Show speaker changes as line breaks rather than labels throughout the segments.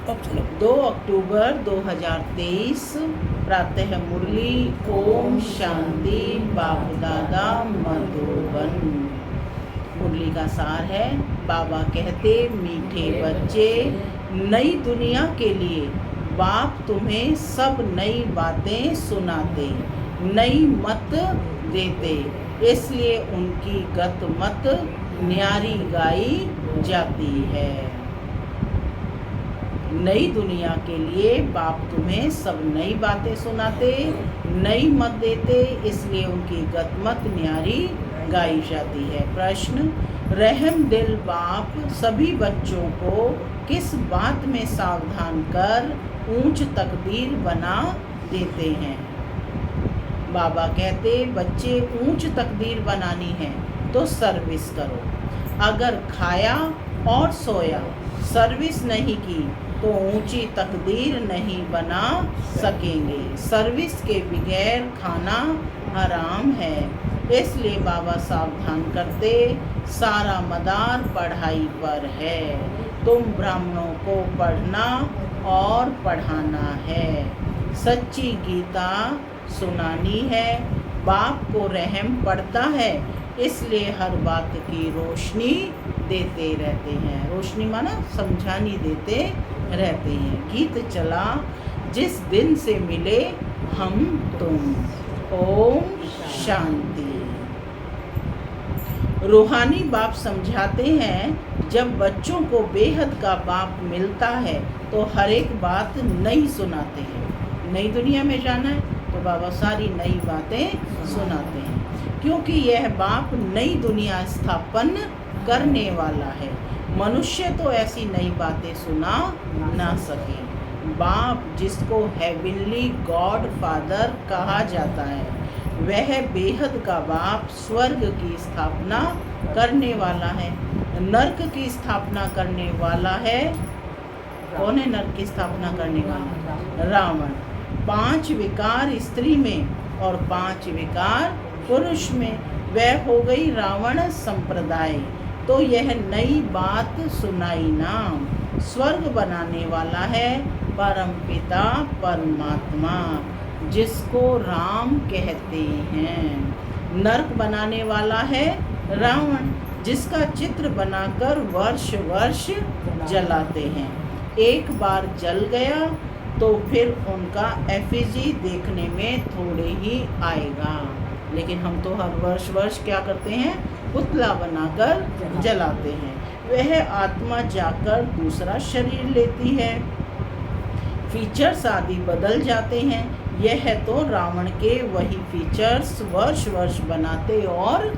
2 अक्टूबर 2023 प्रातः मुरली। ओम शांति। बाप दादा मधुबन। मुरली का सार है, बाबा कहते मीठे बच्चे, नई दुनिया के लिए बाप तुम्हें सब नई बातें सुनाते, नई मत देते, इसलिए उनकी गत मत न्यारी गाई जाती है। नई दुनिया के लिए बाप तुम्हें सब नई बातें सुनाते, नई मत देते, इसलिए उनकी गतमत न्यारी गाई जाती है। प्रश्न, रहम दिल बाप सभी बच्चों को किस बात में सावधान कर ऊंच तकदीर बना देते हैं? बाबा कहते, बच्चे ऊंच तकदीर बनानी है तो सर्विस करो। अगर खाया और सोया, सर्विस नहीं की तो ऊंची तकदीर नहीं बना सकेंगे। सर्विस के बगैर खाना हराम है, इसलिए बाबा सावधान करते, सारा मदार पढ़ाई पर है। तुम ब्राह्मणों को पढ़ना और पढ़ाना है, सच्ची गीता सुनानी है। बाप को रहम पड़ता है, इसलिए हर बात की रोशनी देते रहते हैं। रोशनी माना समझानी देते रहते हैं। गीत चला जिस दिन से मिले हम तुम। ओम शांति। रूहानी बाप समझाते हैं, जब बच्चों को बेहद का बाप मिलता है तो हर एक बात नई सुनाते हैं। नई दुनिया में जाना है तो बाबा सारी नई बातें सुनाते हैं, क्योंकि यह बाप नई दुनिया स्थापन करने वाला है। मनुष्य तो ऐसी नई बातें सुना ना सके। बाप जिसको हेवनली गॉड फादर कहा जाता है, वह बेहद का बाप स्वर्ग की स्थापना करने वाला है। नरक की स्थापना करने वाला है। कौन है नरक की स्थापना करने वाला? रावण। 5 विकार स्त्री में और 5 विकार पुरुष में, वह हो गई रावण संप्रदाय। तो यह नई बात सुनाई ना। स्वर्ग बनाने वाला है परम पिता परमात्मा, जिसको राम कहते हैं। नरक बनाने वाला है रावण, जिसका चित्र बनाकर वर्ष वर्ष जलाते हैं। एक बार जल गया तो फिर उनका एफिजी देखने में थोड़े ही आएगा, लेकिन हम तो हर वर्ष क्या करते हैं? पुतला बनाकर जलाते हैं। वह आत्मा जाकर दूसरा शरीर लेती है, फीचर्स आदि बदल जाते हैं। यह तो रावण के वही फीचर्स वर्ष वर्ष बनाते और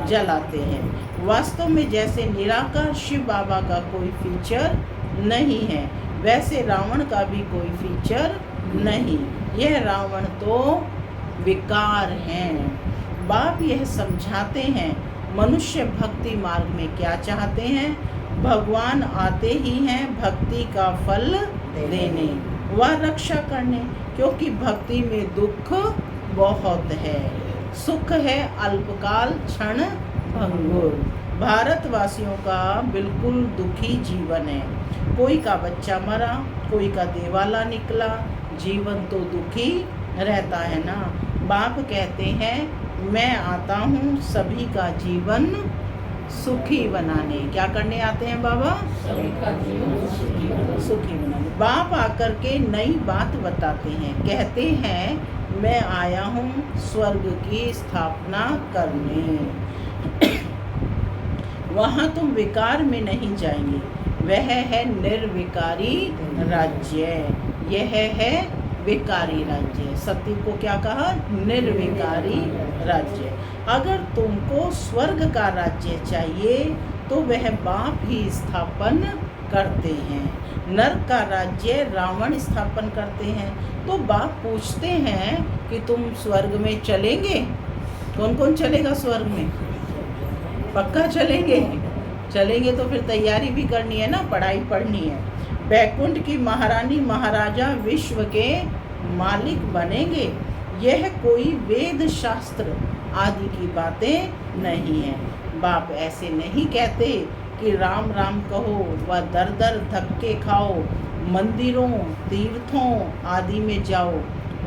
जलाते हैं। वास्तव में जैसे निराकार शिव बाबा का कोई फीचर नहीं है, वैसे रावण का भी कोई फीचर नहीं। यह रावण तो विकार हैं। बाप यह समझाते हैं, मनुष्य भक्ति मार्ग में क्या चाहते हैं? भगवान आते ही हैं भक्ति का फल देने व रक्षा करने, क्योंकि भक्ति में दुख बहुत है, सुख है अल्पकाल क्षण भंगुर। भारतवासियों का बिल्कुल दुखी जीवन है। कोई का बच्चा मरा, कोई का देवाला निकला, जीवन तो दुखी रहता है ना। बाप कहते हैं, मैं आता हूँ सभी का जीवन सुखी बनाने। क्या करने आते हैं बाबा?
सभी का जीवन
सुखी बनाने। बाप आकर के नई बात बताते हैं, कहते हैं, मैं आया हूँ स्वर्ग की स्थापना करने। वहाँ तुम विकार में नहीं जाएंगे, वह है निर्विकारी राज्य। यह है विकारी राज्य। सत्य को क्या कहा? निर्विकारी राज्य। अगर तुमको स्वर्ग का राज्य चाहिए तो वह बाप ही स्थापन करते हैं। नरक का राज्य रावण स्थापन करते हैं। तो बाप पूछते हैं कि तुम स्वर्ग में चलेंगे? कौन कौन चलेगा स्वर्ग में? पक्का चलेंगे? चलेंगे तो फिर तैयारी भी करनी है ना, पढ़ाई पढ़नी है। बैकुंठ की महारानी महाराजा विश्व के मालिक बनेंगे। यह कोई वेद शास्त्र आदि की बातें नहीं है। बाप ऐसे नहीं कहते कि राम राम कहो व दर दर धक्के खाओ, मंदिरों तीर्थों आदि में जाओ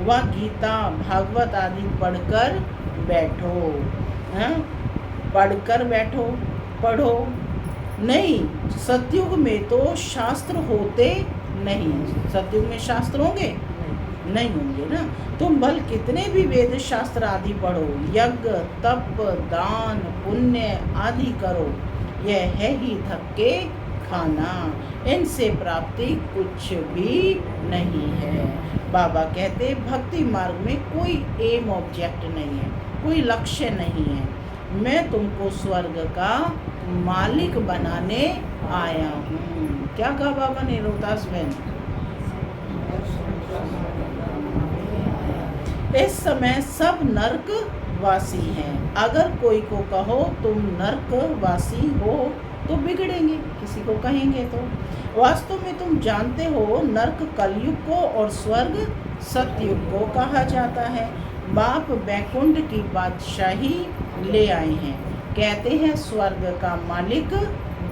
व गीता भागवत आदि पढ़कर बैठो। पढ़कर बैठो, पढ़ो नहीं। सतयुग में तो शास्त्र होते नहीं। सतयुग में शास्त्र होंगे? नहीं होंगे ना। तुम भल कितने भी वेद शास्त्र आदि पढ़ो, यज्ञ तप दान पुण्य आदि करो, यह है ही धक्के खाना, इनसे प्राप्ति कुछ भी नहीं है। बाबा कहते भक्ति मार्ग में कोई एम ऑब्जेक्ट नहीं है, कोई लक्ष्य नहीं है। मैं तुमको स्वर्ग का मालिक बनाने आया हूँ। क्या कहा बाबा ने रोहतास बहन? इस समय सब नर्क वासी हैं। अगर कोई को कहो तुम नर्क वासी हो तो बिगड़ेंगे, किसी को कहेंगे तो। वास्तव में तुम जानते हो नर्क कलयुग को और स्वर्ग सतयुग को कहा जाता है। बाप बैकुंठ की बादशाही ले आए हैं। कहते हैं स्वर्ग का मालिक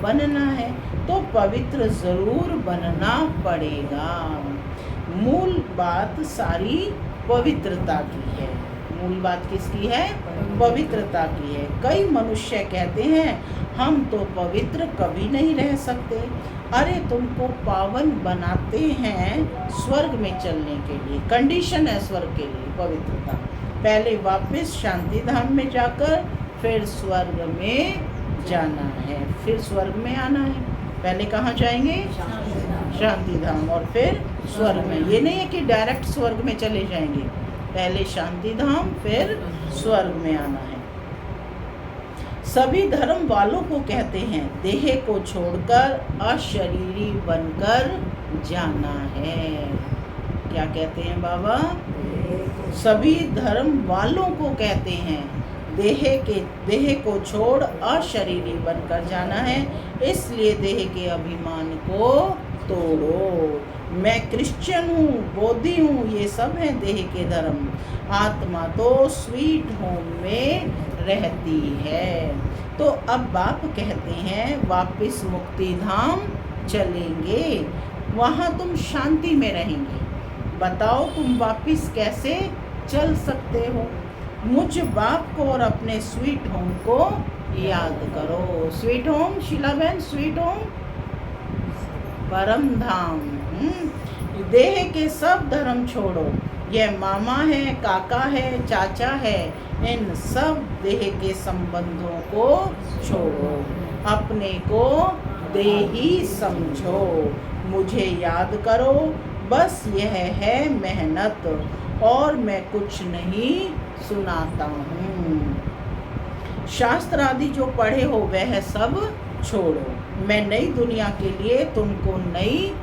बनना है तो पवित्र जरूर बनना पड़ेगा। मूल बात सारी पवित्रता की है। मूल बात किसकी है? पवित्रता की है। कई मनुष्य कहते हैं हम तो पवित्र कभी नहीं रह सकते। अरे तुमको पावन बनाते हैं स्वर्ग में चलने के लिए, कंडीशन है स्वर्ग के लिए पवित्रता। पहले वापस शांति धाम में जाकर फिर स्वर्ग में जाना है, फिर स्वर्ग में आना है। पहले कहाँ जाएंगे? शांति धाम और फिर स्वर्ग में। ये नहीं है कि डायरेक्ट स्वर्ग में चले जाएंगे, पहले शांति धाम फिर स्वर्ग में आना है। सभी धर्म वालों को कहते हैं देह को छोड़कर अशरीरी बनकर जाना है। क्या कहते हैं बाबा? सभी धर्म वालों को कहते हैं देह को छोड़ अशरीरी बनकर जाना है, इसलिए देह के अभिमान को तोड़ो। मैं क्रिश्चियन हूँ, बौद्धि हूँ, ये सब है देह के धर्म। आत्मा तो स्वीट होम में रहती है। तो अब बाप कहते हैं वापिस मुक्ति धाम चलेंगे, वहाँ तुम शांति में रहेंगे। बताओ तुम वापिस कैसे चल सकते हो? मुझ बाप को और अपने स्वीट होम को याद करो। स्वीट होम शीला बहन, स्वीट होम परम धाम। देह के सब धर्म छोड़ो। यह मामा है, काका है, चाचा है, इन सब देह के संबंधों को छोड़ो। अपने को देही समझो, मुझे याद करो। बस यह है मेहनत और मैं कुछ नहीं सुनाता हूँ। शास्त्र आदि जो पढ़े हो वह सब छोड़ो। मैं नई दुनिया के लिए तुमको नई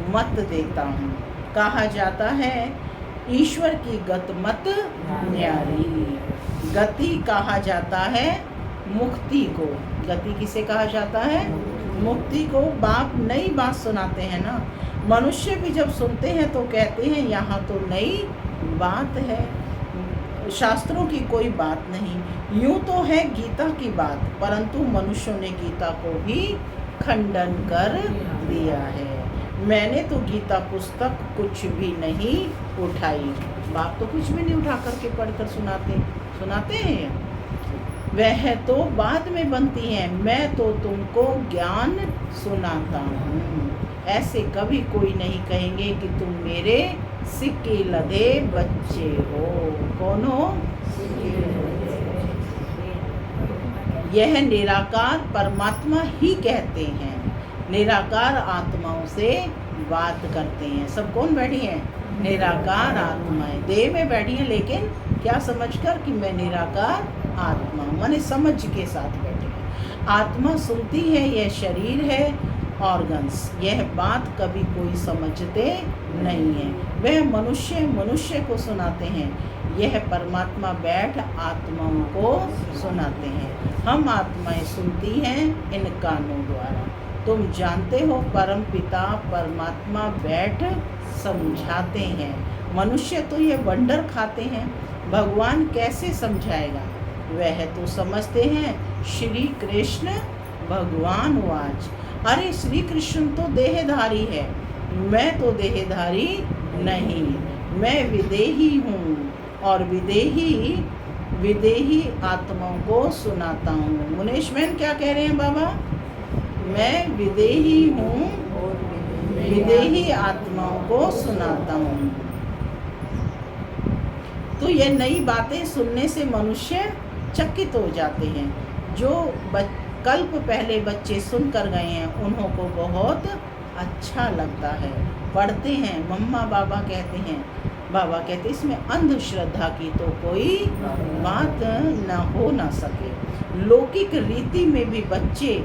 मत देता हूँ। कहा जाता है ईश्वर की गत मत न्यारी। गति कहा जाता है मुक्ति को। गति किसे कहा जाता है? मुक्ति को। बाप नई बात सुनाते हैं ना। मनुष्य भी जब सुनते हैं तो कहते हैं यहाँ तो नई बात है, शास्त्रों की कोई बात नहीं। यूँ तो है गीता की बात, परंतु मनुष्यों ने गीता को भी खंडन कर दिया है। मैंने तो गीता पुस्तक कुछ भी नहीं उठाई। बाप तो कुछ भी नहीं उठा करके पढ़कर सुनाते हैं। वह तो बाद में बनती हैं, मैं तो तुमको ज्ञान सुनाता हूँ। ऐसे कभी कोई नहीं कहेंगे कि तुम मेरे सिक्के लदे बच्चे हो। कौन हो? यह निराकार परमात्मा ही कहते हैं। निराकार आत्माओं से बात करते हैं। सब कौन बैठी हैं? निराकार आत्माएं देह में बैठी हैं, लेकिन क्या समझकर कि मैं निराकार आत्मा, माने समझ के साथ बैठे हैं। आत्मा सुनती है, यह शरीर है, ऑर्गन्स। यह बात कभी कोई समझते नहीं है। वह मनुष्य को सुनाते हैं। यह परमात्मा बैठ आत्माओं को सुनाते हैं। हम आत्माएं सुनती हैं इन कानों द्वारा। तुम जानते हो परम पिता परमात्मा बैठ समझाते हैं। मनुष्य तो ये वंडर खाते हैं, भगवान कैसे समझाएगा? वह तो समझते हैं श्री कृष्ण भगवान वाच, अरे श्री कृष्ण तो देहधारी है, मैं तो देहधारी नहीं, मैं विदेही हूँ और विदेही आत्माओं को सुनाता हूँ। मुनेश बहन क्या कह रहे हैं बाबा? मैं विदेही हूँ, विदेही आत्माओं को सुनाता हूँ। तो ये नई बातें सुनने से मनुष्य चकित हो जाते हैं। जो कल्प पहले बच्चे सुन कर गए हैं उन्हों को बहुत अच्छा लगता है, पढ़ते हैं। मम्मा बाबा कहते इसमें अंधश्रद्धा की तो कोई बात ना हो ना सके। लौकिक रीति में भी बच्चे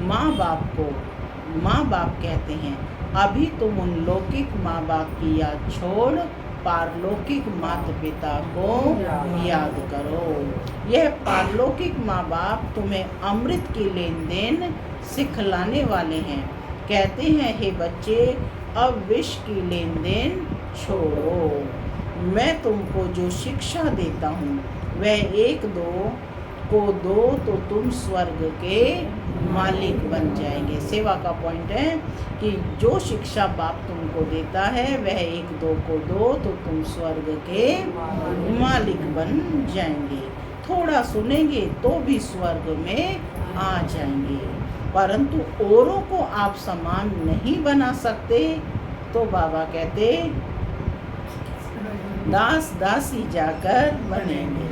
माँ बाप कहते हैं। अभी तुम उन लौकिक माँ बाप की याद छोड़ पारलौकिक माता पिता को याद करो। यह पारलौकिक माँ बाप तुम्हें अमृत की लेन देन सिखलाने वाले हैं। कहते हैं, हे बच्चे, अब विष की लेन देन छोड़ो। मैं तुमको जो शिक्षा देता हूँ वह एक दो को दो तो तुम स्वर्ग के मालिक बन जाएंगे। सेवा का पॉइंट है कि जो शिक्षा बाप तुमको देता है वह एक दो को दो तो तुम स्वर्ग के मालिक बन जाएंगे। थोड़ा सुनेंगे तो भी स्वर्ग में आ जाएंगे, परंतु औरों को आप समान नहीं बना सकते। तो बाबा कहते दास दासी जाकर बनेंगे।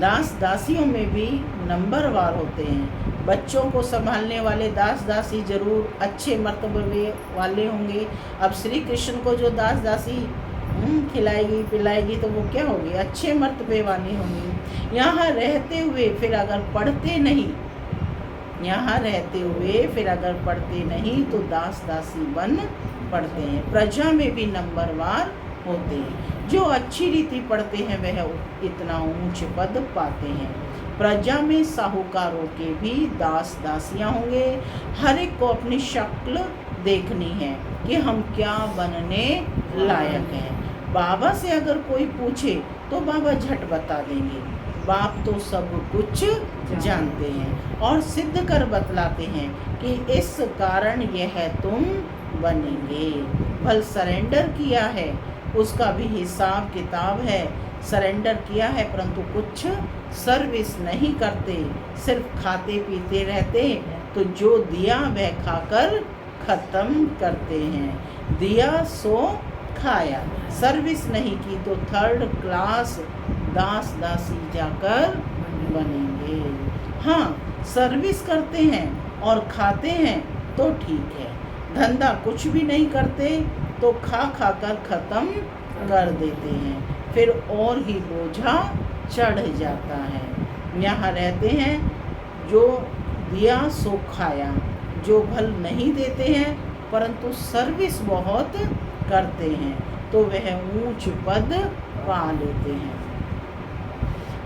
दास दासियों में भी नंबरवार होते हैं। बच्चों को संभालने वाले दास दासी जरूर अच्छे मर्तबे वाले होंगे। अब श्री कृष्ण को जो दास दासी खिलाएगी पिलाएगी तो वो क्या होगी? अच्छे मर्तबे वाली होंगी। यहाँ रहते हुए फिर अगर पढ़ते नहीं तो दास दासी बन पढ़ते हैं। प्रजा में भी नंबरवार होते हैं। जो अच्छी रीति पढ़ते हैं वह इतना ऊंच पद पाते हैं। प्रजा में साहूकारों के भी दास दासियां होंगे। हर एक को अपनी शक्ल देखनी है कि हम क्या बनने लायक हैं। बाबा से अगर कोई पूछे तो बाबा झट बता देंगे। बाप तो सब कुछ जानते हैं और सिद्ध कर बतलाते हैं कि इस कारण यह तुम बनेंगे। भल सरेंडर किया है उसका भी हिसाब किताब है। सरेंडर किया है परंतु कुछ सर्विस नहीं करते, सिर्फ खाते पीते रहते, तो जो दिया वह खाकर खत्म करते हैं। दिया सो खाया, सर्विस नहीं की तो थर्ड क्लास दास दासी जाकर बनेंगे। हाँ, सर्विस करते हैं और खाते हैं तो ठीक है। धंधा कुछ भी नहीं करते तो खा कर खत्म कर देते हैं, फिर और ही बोझा चढ़ जाता है। यहाँ रहते हैं जो दिया सो खाया, जो भल नहीं देते हैं परंतु सर्विस बहुत करते हैं तो वह ऊंच पद पा लेते हैं।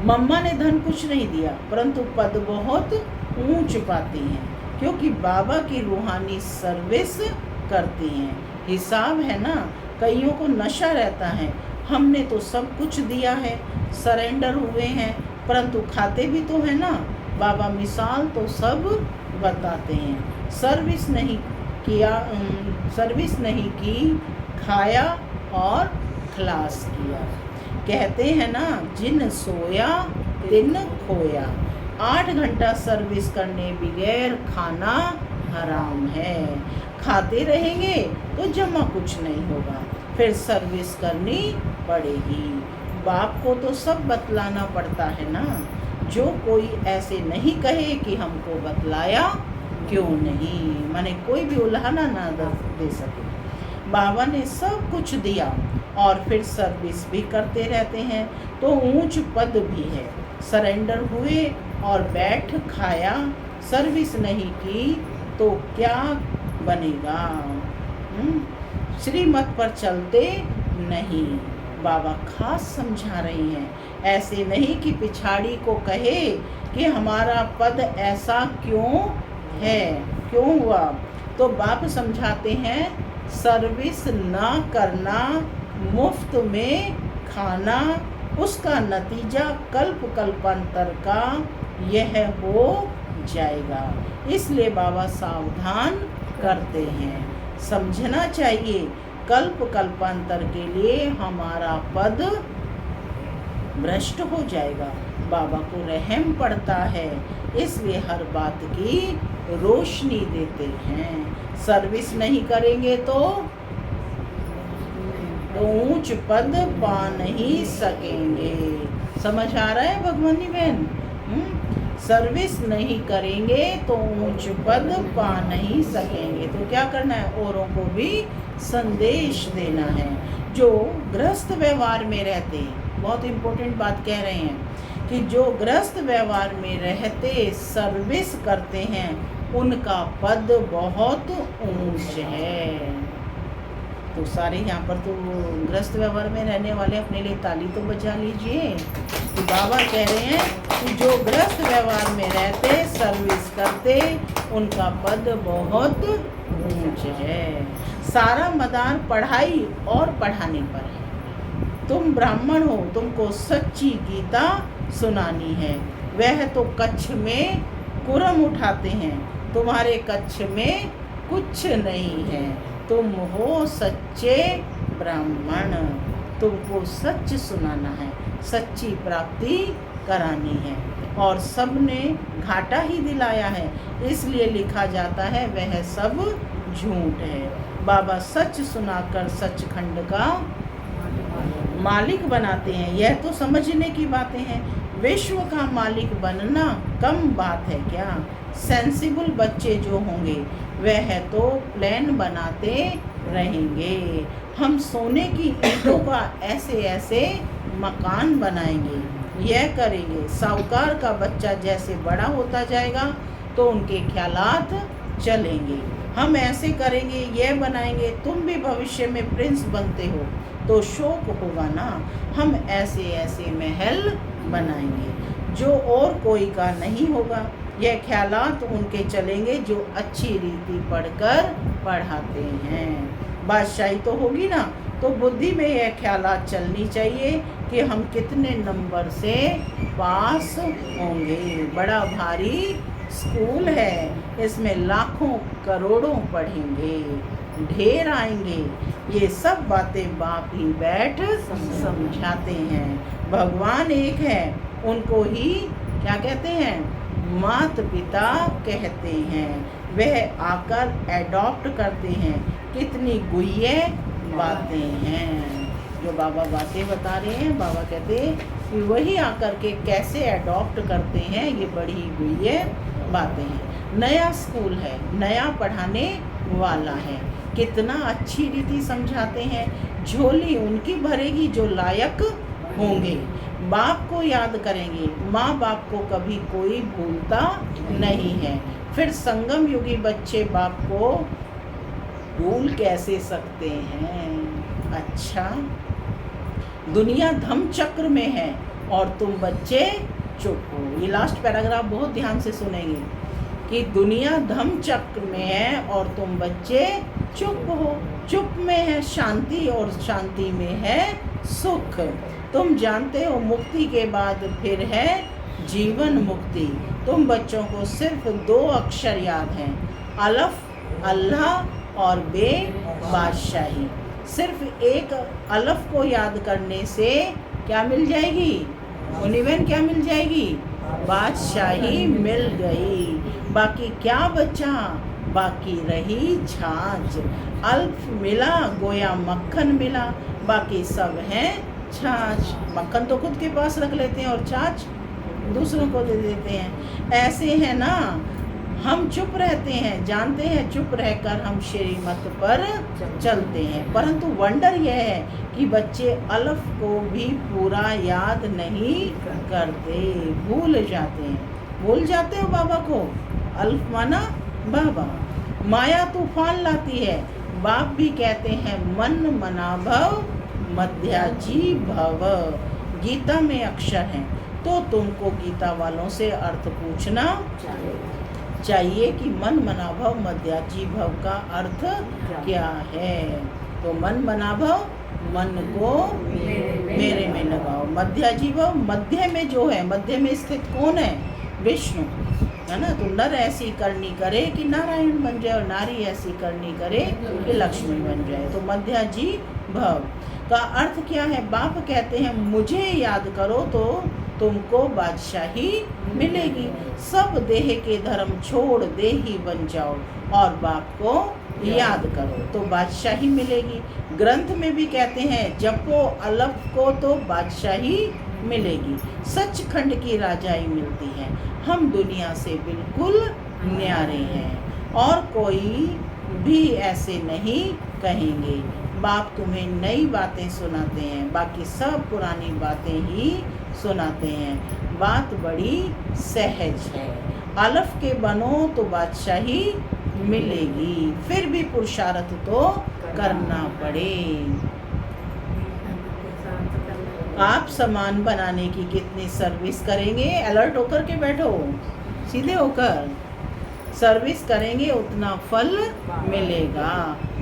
मम्मा ने धन कुछ नहीं दिया परंतु पद बहुत ऊंच पाती हैं, क्योंकि बाबा की रूहानी सर्विस करती हैं। हिसाब है ना, कईयों को नशा रहता है, हमने तो सब कुछ दिया है, सरेंडर हुए हैं, परंतु खाते भी तो है ना। बाबा मिसाल तो सब बताते हैं। सर्विस नहीं की, खाया और खलास किया। कहते हैं ना, जिन सोया तिन खोया। 8 घंटा सर्विस करने बगैर खाना हराम है। खाते रहेंगे तो जमा कुछ नहीं होगा, फिर सर्विस करनी पड़ेगी। बाप को तो सब बतलाना पड़ता है ना। जो कोई ऐसे नहीं कहे कि हमको बतलाया क्यों नहीं, माने कोई भी उल्हाना ना दे सके। बाबा ने सब कुछ दिया और फिर सर्विस भी करते रहते हैं तो ऊंच पद भी है। सरेंडर हुए और बैठ खाया, सर्विस नहीं की तो क्या बनेगा? श्रीमत पर चलते नहीं। बाबा खास समझा रही हैं। ऐसे नहीं कि पिछाड़ी को कहे कि हमारा पद ऐसा क्यों है, क्यों हुआ। तो बाप समझाते हैं, सर्विस ना करना, मुफ्त में खाना, उसका नतीजा कल्प कल्पांतर का यह हो जाएगा। इसलिए बाबा सावधान करते हैं। समझना चाहिए कल्प कल्पांतर के लिए हमारा पद भ्रष्ट हो जाएगा। बाबा को रहम पड़ता है, इसलिए हर बात की रोशनी देते हैं। सर्विस नहीं करेंगे तो ऊंच पद पा नहीं सकेंगे। समझ आ रहा है भगवानी बहन? सर्विस नहीं करेंगे तो ऊंच पद पा नहीं सकेंगे। तो क्या करना है? औरों को भी संदेश देना है। जो गृहस्थ व्यवहार में रहते हैं, बहुत इम्पोर्टेंट बात कह रहे हैं कि जो गृहस्थ व्यवहार में रहते सर्विस करते हैं उनका पद बहुत ऊंच है। तो सारे यहाँ पर तो गृहस्थ व्यवहार में रहने वाले अपने लिए ताली तो बजा लीजिए। तो बाबा कह रहे हैं कि जो गृहस्थ व्यवहार में रहते सर्विस करते उनका पद बहुत ऊंच है। सारा मदार पढ़ाई और पढ़ाने पर है। तुम ब्राह्मण हो, तुमको सच्ची गीता सुनानी है। वह तो कच्छ में कुरम उठाते हैं, तुम्हारे कच्छ में कुछ नहीं है। तुम हो सच्चे ब्राह्मण, तुमको सच सुनाना है, सच्ची प्राप्ति करानी है। और सब ने घाटा ही दिलाया है, इसलिए लिखा जाता है वह सब झूठ है। बाबा सच सुनाकर सचखंड का मालिक बनाते हैं। यह तो समझने की बातें हैं। विश्व का मालिक बनना कम बात है क्या? सेंसिबल बच्चे जो होंगे वह तो प्लान बनाते रहेंगे। हम सोने की ईंटों का ऐसे ऐसे मकान बनाएंगे, यह करेंगे। साहूकार का बच्चा जैसे बड़ा होता जाएगा तो उनके ख्यालात चलेंगे। हम ऐसे करेंगे, यह बनाएंगे। तुम भी भविष्य में प्रिंस बनते हो तो शौक होगा ना। हम ऐसे ऐसे महल बनाएंगे जो और कोई का नहीं होगा। यह ख्यालात उनके चलेंगे जो अच्छी रीति पढ़कर पढ़ाते हैं। बादशाही तो होगी ना, तो बुद्धि में यह ख्यालात चलनी चाहिए कि हम कितने नंबर से पास होंगे। बड़ा भारी स्कूल है, इसमें लाखों करोड़ों पढ़ेंगे, ढेर आएंगे। ये सब बातें बाप ही बैठ समझाते हैं। भगवान एक है, उनको ही क्या कहते हैं? माता पिता कहते हैं। वह आकर एडॉप्ट करते हैं। कितनी गुह्य बातें हैं जो बाबा बातें बता रहे हैं। बाबा कहते हैं कि वही आकर के कैसे एडॉप्ट करते हैं, ये बड़ी गुह्य बातें हैं। नया स्कूल है, नया पढ़ाने वाला है, कितना अच्छी रीति समझाते हैं। झोली उनकी भरेगी जो लायक होंगे। बाप को याद करेंगे, माँ बाप को कभी कोई भूलता नहीं है। फिर संगम युगी बच्चे बाप को भूल कैसे सकते हैं? अच्छा, दुनिया धम चक्र में है और तुम बच्चे चुप हो। ये लास्ट पैराग्राफ बहुत ध्यान से सुनेंगे कि दुनिया धम चक्र में है और तुम बच्चे चुप हो। चुप में है शांति और शांति में है सुख। तुम जानते हो मुक्ति के बाद फिर है जीवन मुक्ति। तुम बच्चों को सिर्फ 2 अक्षर याद हैं, अलफ अल्लाह और बे बादशाही। सिर्फ एक अलफ को याद करने से क्या मिल जाएगी? मुनिवन क्या मिल जाएगी? बादशाही मिल गई। बाकी क्या बचा? बाकी रही छाछ। अल्फ मिला गोया मक्खन मिला, बाकी सब है छाछ। मक्खन तो खुद के पास रख लेते हैं और छाछ दूसरों को दे देते हैं। ऐसे है ना, हम चुप रहते हैं, जानते हैं चुप रहकर हम श्रीमत पर चलते हैं। परंतु वंडर यह है कि बच्चे अलफ को भी पूरा याद नहीं करते, भूल जाते हैं। भूल जाते हो बाबा को? अल्फ माना बाबा। माया तूफान लाती है। बाप भी कहते हैं मन मना भव मध्याजी भव। गीता में अक्षर हैं, तो तुमको गीता वालों से अर्थ पूछना चाहिए कि मन मना भव मध्याजी भव का अर्थ क्या है। तो मन मना भव, मन को मेरे में लगाओ। मध्याजी भव, मध्य में जो है, मध्य में स्थित कौन है? विष्णु। है ना। तो नर ऐसी करनी करे कि नारायण बन जाए और नारी ऐसी करनी करे कि लक्ष्मी बन जाए। तो मध्याजी भव का अर्थ क्या है? बाप कहते हैं मुझे याद करो तो तुमको बादशाही मिलेगी। सब देह के धर्म छोड़ देही बन जाओ और बाप को याद करो तो बादशाही मिलेगी। ग्रंथ में भी कहते हैं जपो अलफ को तो बादशाही मिलेगी। सचखंड की राजाई मिलती है। हम दुनिया से बिल्कुल न्यारे हैं और कोई भी ऐसे नहीं कहेंगे। बाप तुम्हें नई बातें सुनाते हैं, बाकी सब पुरानी बातें ही सुनाते हैं। बात बड़ी सहज है। अलफ के बनो तो बादशाही मिलेगी, फिर भी पुरुषार्थ तो करना पड़े। आप सामान बनाने की कितनी सर्विस करेंगे, अलर्ट होकर के बैठो, सीधे होकर सर्विस करेंगे उतना फल मिलेगा।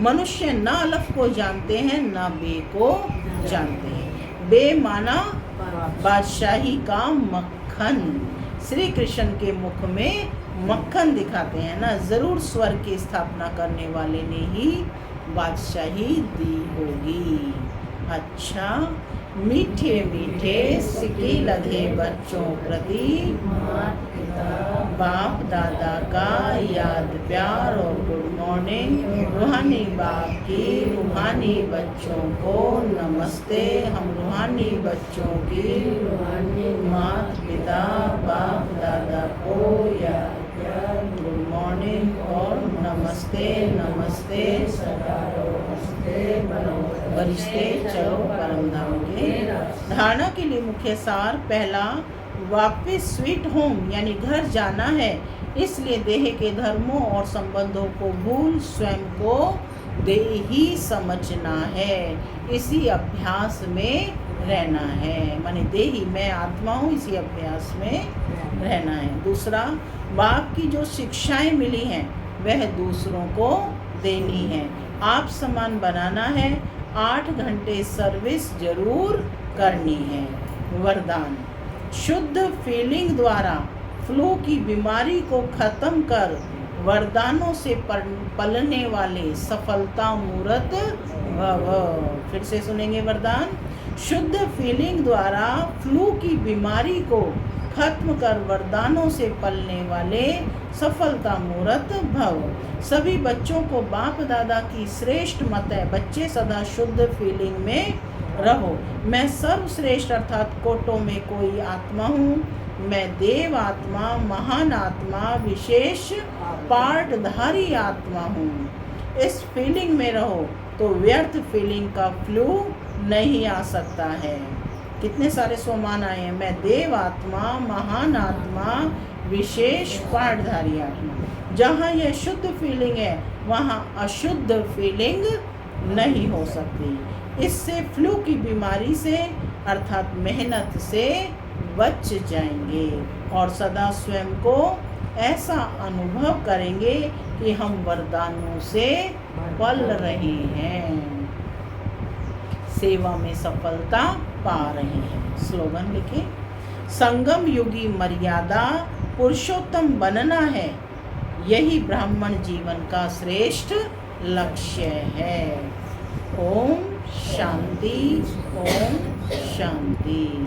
मनुष्य ना अलफ को जानते हैं ना बे को जानते हैं। बे माना बादशाही का मक्खन। श्री कृष्ण के मुख में मक्खन दिखाते हैं ना, जरूर स्वर्ग की स्थापना करने वाले ने ही बादशाही दी होगी। अच्छा, मीठे मीठे सिक्के लगे बच्चों प्रति बाप दादा का याद प्यार और गुड मॉर्निंग। रूहानी बाप की रूहानी बच्चों को नमस्ते। हम रूहानी बच्चों की रूहानी माता पिता बाप दादा को याद प्यार गुड मॉर्निंग और नमस्ते नमस्ते सदा नमस्ते बरिश्ते चलो परम धाम के। धारणा के लिए मुख्य सार पहला, वापस स्वीट होम यानी घर जाना है, इसलिए देह के धर्मों और संबंधों को भूल स्वयं को देही समझना है। इसी अभ्यास में रहना है, माने देही मैं आत्मा हूँ, इसी अभ्यास में रहना है। दूसरा, बाप की जो शिक्षाएं मिली हैं वह दूसरों को देनी है। आप सामान बनाना है, 8 घंटे सर्विस जरूर करनी है। वरदान, शुद्ध फीलिंग द्वारा फ्लू की बीमारी को खत्म कर वरदानों से पलने वाले सफलता मूर्त भव। फिर से सुनेंगे वरदान, शुद्ध फीलिंग द्वारा फ्लू की बीमारी को खत्म कर वरदानों से पलने वाले सफलता मूर्त भव। सभी बच्चों को बाप दादा की श्रेष्ठ मत है, बच्चे सदा शुद्ध फीलिंग में रहो। मैं सर्वश्रेष्ठ अर्थात कोटों में कोई आत्मा हूँ। मैं देव आत्मा, महान आत्मा, विशेष पार्टधारी आत्मा हूँ। इस फीलिंग में रहो तो व्यर्थ फीलिंग का फ्लू नहीं आ सकता है। कितने सारे सोमान आए हैं, मैं देव आत्मा, महान आत्मा, विशेष पार्टधारी आत्मा। जहाँ यह शुद्ध फीलिंग है वहाँ अशुद्ध फीलिंग नहीं हो सकती। इससे फ्लू की बीमारी से अर्थात मेहनत से बच जाएंगे और सदा स्वयं को ऐसा अनुभव करेंगे कि हम वरदानों से पल रहे हैं, सेवा में सफलता पा रहे हैं। स्लोगन लिखे, संगम युगी मर्यादा पुरुषोत्तम बनना है, यही ब्राह्मण जीवन का श्रेष्ठ लक्ष्य है। ओम शांति, ओम शांति।